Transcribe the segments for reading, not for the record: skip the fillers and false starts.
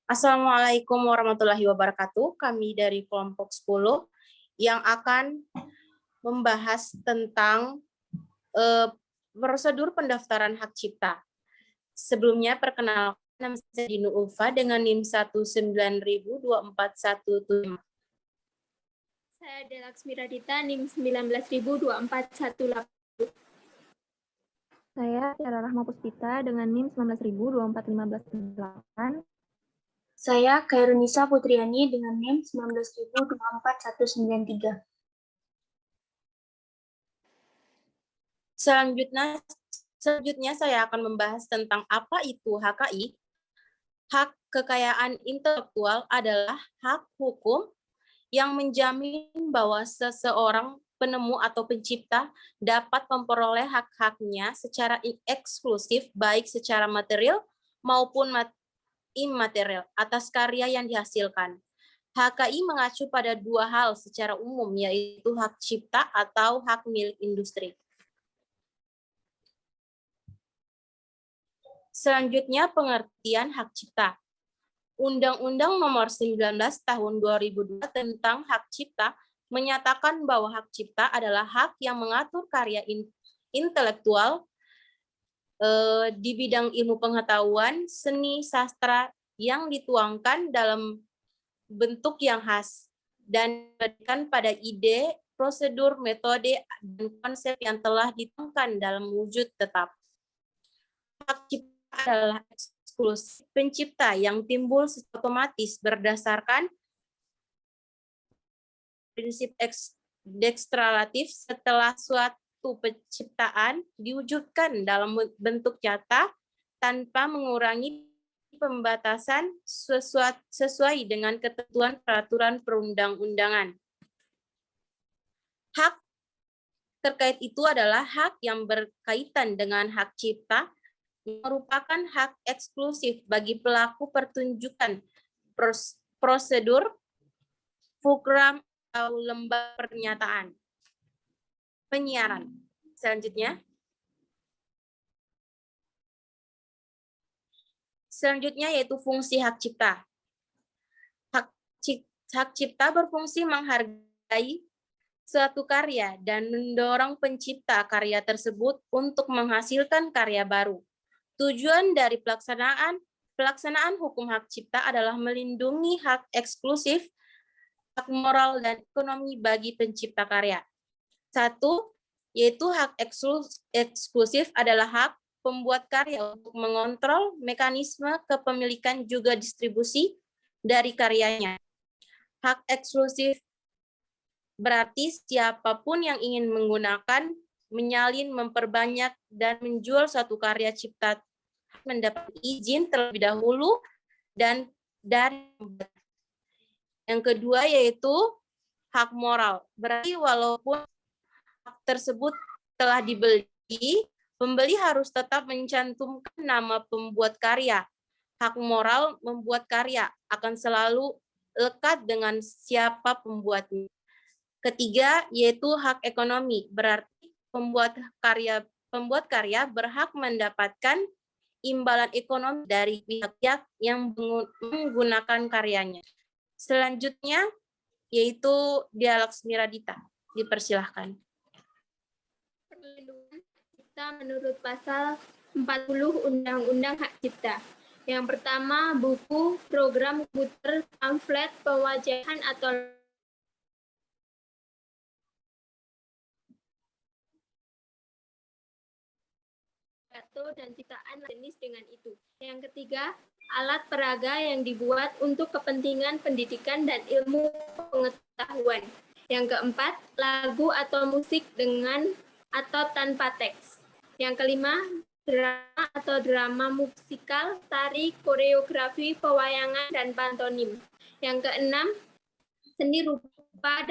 Assalamualaikum warahmatullahi wabarakatuh. Kami dari kelompok 10 yang akan membahas tentang prosedur pendaftaran hak cipta. Sebelumnya perkenalkan, nama saya Dinu Ulfa dengan NIM 1924175. Saya Delaksmi Radita, NIM 1924180. Saya Tiara Rahma Puspita dengan NIM 1902415. Saya Kairunisa Putriani dengan NIM 190249193. Selanjutnya saya akan membahas tentang apa itu HKI. Hak kekayaan intelektual adalah hak hukum yang menjamin bahwa seseorang penemu atau pencipta dapat memperoleh hak-haknya secara eksklusif baik secara material maupun imaterial atas karya yang dihasilkan. HKI mengacu pada dua hal secara umum, yaitu hak cipta atau hak milik industri. Selanjutnya, pengertian hak cipta. Undang-Undang Nomor 19 Tahun 2002 tentang hak cipta menyatakan bahwa hak cipta adalah hak yang mengatur karya intelektual di bidang ilmu pengetahuan, seni, sastra yang dituangkan dalam bentuk yang khas dan diberikan pada ide, prosedur, metode, dan konsep yang telah dituangkan dalam wujud tetap. Hak cipta adalah eksklusif pencipta yang timbul secara otomatis berdasarkan prinsip dekstratif setelah suatu penciptaan diwujudkan dalam bentuk nyata tanpa mengurangi pembatasan sesuai dengan ketentuan peraturan perundang-undangan. Hak terkait itu adalah hak yang berkaitan dengan hak cipta, merupakan hak eksklusif bagi pelaku pertunjukan, prosedur, program, atau lembaga pernyataan. Penyiaran. Selanjutnya yaitu fungsi hak cipta. Hak cipta berfungsi menghargai suatu karya dan mendorong pencipta karya tersebut untuk menghasilkan karya baru. Tujuan dari pelaksanaan hukum hak cipta adalah melindungi hak eksklusif, hak moral dan ekonomi bagi pencipta karya. Satu, yaitu hak eksklusif adalah hak pembuat karya untuk mengontrol mekanisme kepemilikan juga distribusi dari karyanya. Hak eksklusif berarti siapapun yang ingin menggunakan, menyalin, memperbanyak, dan menjual suatu karya cipta mendapat izin terlebih dahulu dan dari. Yang kedua yaitu hak moral. Berarti walaupun hak tersebut telah dibeli, pembeli harus tetap mencantumkan nama pembuat karya. Hak moral membuat karya akan selalu lekat dengan siapa pembuatnya. Ketiga, yaitu hak ekonomi. Berarti pembuat karya berhak mendapatkan imbalan ekonomi dari pihak-pihak yang menggunakan karyanya. Selanjutnya, yaitu Delaksmi Radita. Dipersilahkan. Perlindungan cipta menurut pasal 40 Undang-Undang Hak Cipta. Yang pertama, buku, program komputer, pamflet, pewajahan atau dan ciptaan jenis dengan itu. Yang ketiga, alat peraga yang dibuat untuk kepentingan pendidikan dan ilmu pengetahuan. Yang keempat, lagu atau musik dengan atau tanpa teks. Yang kelima, drama atau drama musikal, tari, koreografi, pewayangan, dan pantomim. Yang keenam, seni rupa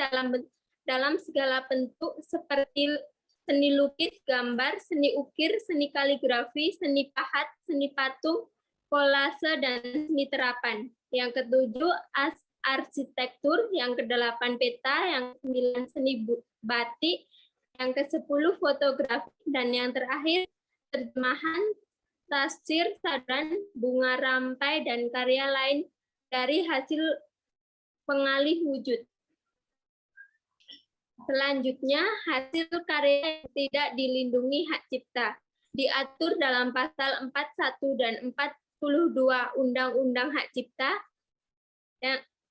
dalam segala bentuk seperti seni lukis, gambar, seni ukir, seni kaligrafi, seni pahat, seni patung, kolase, dan seni terapan. Yang ketujuh, arsitektur. Yang kedelapan, peta. Yang sembilan, seni batik. Yang ke-10, fotografi. Dan yang terakhir, terjemahan, tafsir, sadran, bunga rampai, dan karya lain dari hasil pengalih wujud. Selanjutnya, hasil karya yang tidak dilindungi hak cipta diatur dalam pasal 41 dan 42 Undang-Undang Hak Cipta.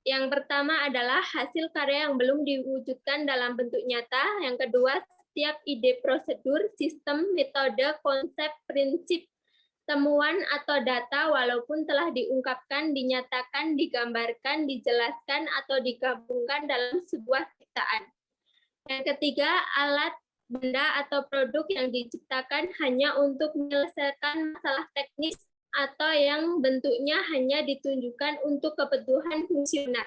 Yang pertama adalah hasil karya yang belum diwujudkan dalam bentuk nyata. Yang kedua, setiap ide, prosedur, sistem, metode, konsep, prinsip, temuan atau data walaupun telah diungkapkan, dinyatakan, digambarkan, dijelaskan, atau digabungkan dalam sebuah ciptaan. Yang ketiga, alat, benda, atau produk yang diciptakan hanya untuk menyelesaikan masalah teknis atau yang bentuknya hanya ditunjukkan untuk kebutuhan fungsional.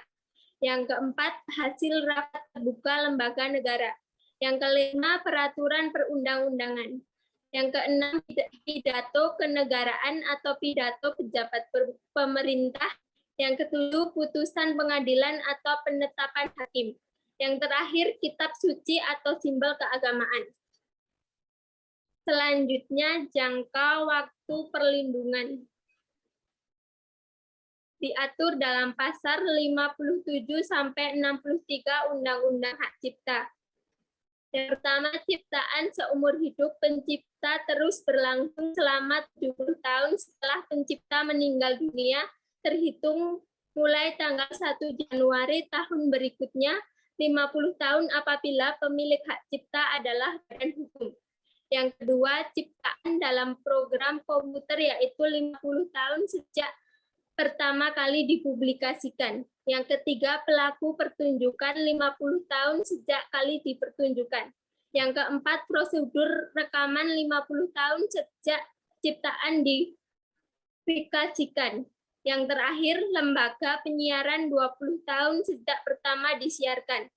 Yang keempat, hasil rapat terbuka lembaga negara. Yang kelima, peraturan perundang-undangan. Yang keenam, pidato kenegaraan atau pidato pejabat pemerintah. Yang ketujuh, putusan pengadilan atau penetapan hakim. Yang terakhir, kitab suci atau simbol keagamaan. Selanjutnya, jangka waktu perlindungan. Diatur dalam pasal 57-63 Undang-Undang Hak Cipta. Yang pertama, ciptaan seumur hidup pencipta terus berlangsung selama 70 tahun setelah pencipta meninggal dunia, terhitung mulai tanggal 1 Januari tahun berikutnya, 50 tahun apabila pemilik hak cipta adalah badan hukum. Yang kedua, ciptaan dalam program komputer yaitu 50 tahun sejak pertama kali dipublikasikan. Yang ketiga, pelaku pertunjukan 50 tahun sejak kali dipertunjukkan. Yang keempat, prosedur rekaman 50 tahun sejak ciptaan dipublikasikan. Yang terakhir, lembaga penyiaran 20 tahun sejak pertama disiarkan.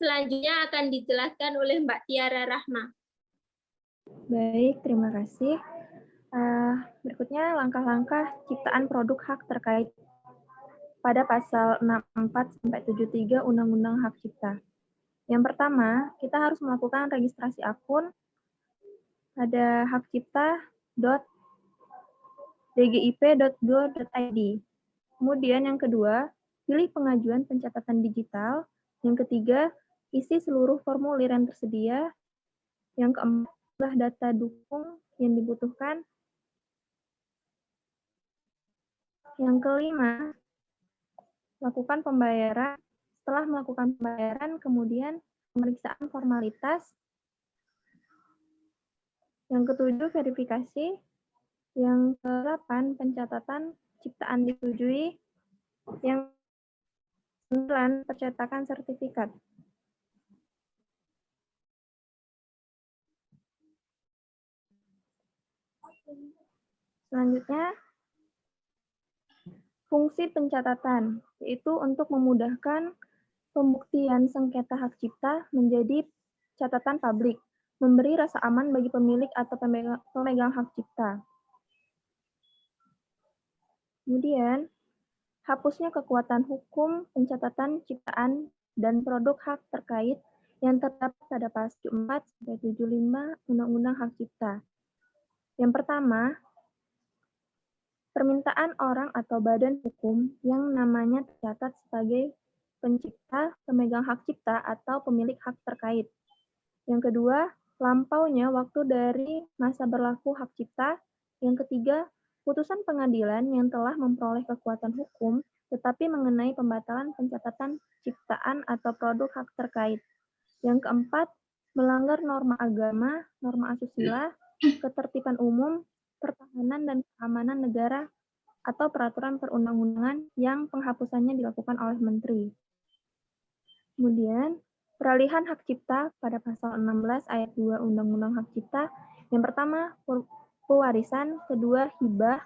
Selanjutnya akan dijelaskan oleh Mbak Tiara Rahma. Baik, terima kasih. Berikutnya langkah-langkah ciptaan produk hak terkait pada pasal 64-73 Undang-Undang Hak Cipta. Yang pertama, kita harus melakukan registrasi akun pada hakcipta.dgip.go.id. Kemudian yang kedua, pilih pengajuan pencatatan digital. Yang ketiga, isi seluruh formulir yang tersedia. Yang keempat, data dukung yang dibutuhkan. Yang kelima, lakukan pembayaran. Setelah melakukan pembayaran, kemudian pemeriksaan formalitas. Yang ketujuh, verifikasi. Yang ke-8, pencatatan ciptaan disetujui. Yang ke-9, percetakan sertifikat. Selanjutnya, fungsi pencatatan, yaitu untuk memudahkan pembuktian sengketa hak cipta menjadi catatan publik, memberi rasa aman bagi pemilik atau pemegang hak cipta. Kemudian, hapusnya kekuatan hukum pencatatan ciptaan dan produk hak terkait yang terdapat pada pasal 74-75 Undang-Undang Hak Cipta. Yang pertama, permintaan orang atau badan hukum yang namanya tercatat sebagai pencipta, pemegang hak cipta, atau pemilik hak terkait. Yang kedua, lampaunya waktu dari masa berlaku hak cipta. Yang ketiga, putusan pengadilan yang telah memperoleh kekuatan hukum, tetapi mengenai pembatalan pencatatan ciptaan atau produk hak terkait. Yang keempat, melanggar norma agama, norma asusila, ketertiban umum, pertahanan dan keamanan negara, atau peraturan perundang-undangan yang penghapusannya dilakukan oleh menteri. Kemudian, peralihan hak cipta pada pasal 16 ayat 2 Undang-Undang Hak Cipta. Yang pertama, pewarisan, kedua, hibah,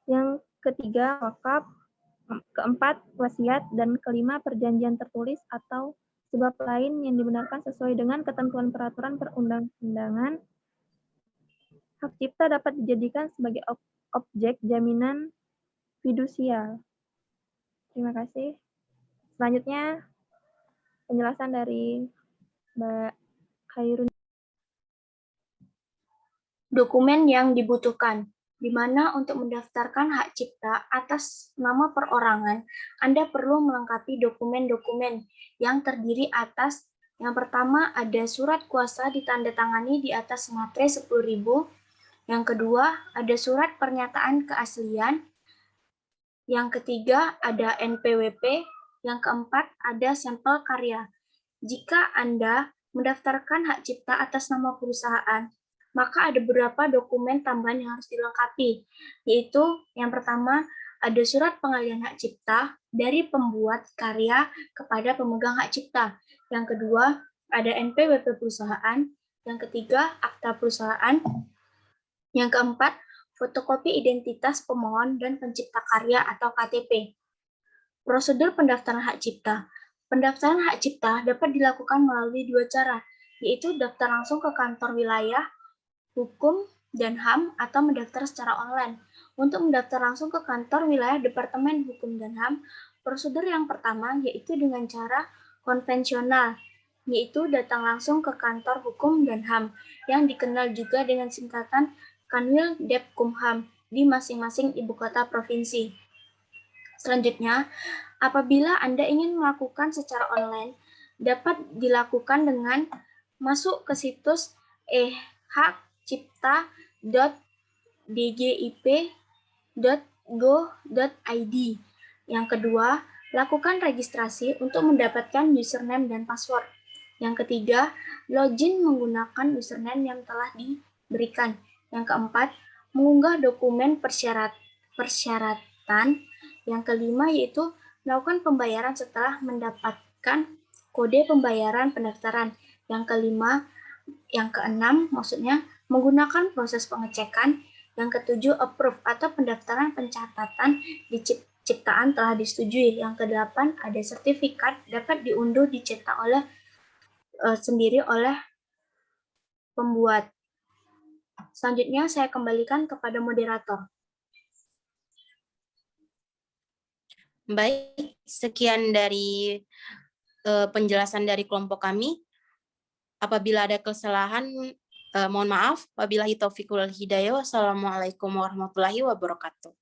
yang ketiga, wakaf, keempat, wasiat, dan kelima, perjanjian tertulis atau sebab lain yang dibenarkan sesuai dengan ketentuan peraturan perundang-undangan. Hak cipta dapat dijadikan sebagai objek jaminan fidusial. Terima kasih. Selanjutnya, penjelasan dari Mbak Khairun. Dokumen yang dibutuhkan. di mana untuk mendaftarkan hak cipta atas nama perorangan, Anda perlu melengkapi dokumen-dokumen yang terdiri atas yang pertama ada surat kuasa ditandatangani di atas materai 10.000. Yang kedua ada surat pernyataan keaslian. Yang ketiga ada NPWP. Yang keempat ada sampel karya. Jika Anda mendaftarkan hak cipta atas nama perusahaan, maka ada beberapa dokumen tambahan yang harus dilengkapi, yaitu yang pertama ada surat pengalihan hak cipta dari pembuat karya kepada pemegang hak cipta. Yang kedua ada NPWP perusahaan. Yang ketiga akta perusahaan. Yang keempat fotokopi identitas pemohon dan pencipta karya atau KTP. Prosedur pendaftaran hak cipta. Pendaftaran hak cipta dapat dilakukan melalui dua cara, yaitu daftar langsung ke kantor wilayah Hukum dan HAM atau mendaftar secara online. Untuk mendaftar langsung ke kantor wilayah Departemen Hukum dan HAM, prosedur yang pertama yaitu dengan cara konvensional, yaitu datang langsung ke kantor Hukum dan HAM yang dikenal juga dengan singkatan Kanwil Depkumham di masing-masing ibu kota provinsi. Selanjutnya, apabila Anda ingin melakukan secara online, dapat dilakukan dengan masuk ke situs hakcipta.dgip.go.id. Yang kedua, lakukan registrasi untuk mendapatkan username dan password. Yang ketiga, login menggunakan username yang telah diberikan. Yang keempat, mengunggah dokumen persyaratan. Yang kelima yaitu melakukan pembayaran setelah mendapatkan kode pembayaran pendaftaran. Yang keenam maksudnya menggunakan proses pengecekan. Yang ketujuh approve atau pendaftaran pencatatan di ciptaan telah disetujui. Yang kedelapan ada sertifikat dapat diunduh dicetak sendiri oleh pembuat. Selanjutnya saya kembalikan kepada moderator. Baik, sekian dari penjelasan dari kelompok kami. Apabila ada kesalahan, mohon maaf. Wabillahi taufiq wal hidayah. Wassalamualaikum warahmatullahi wabarakatuh.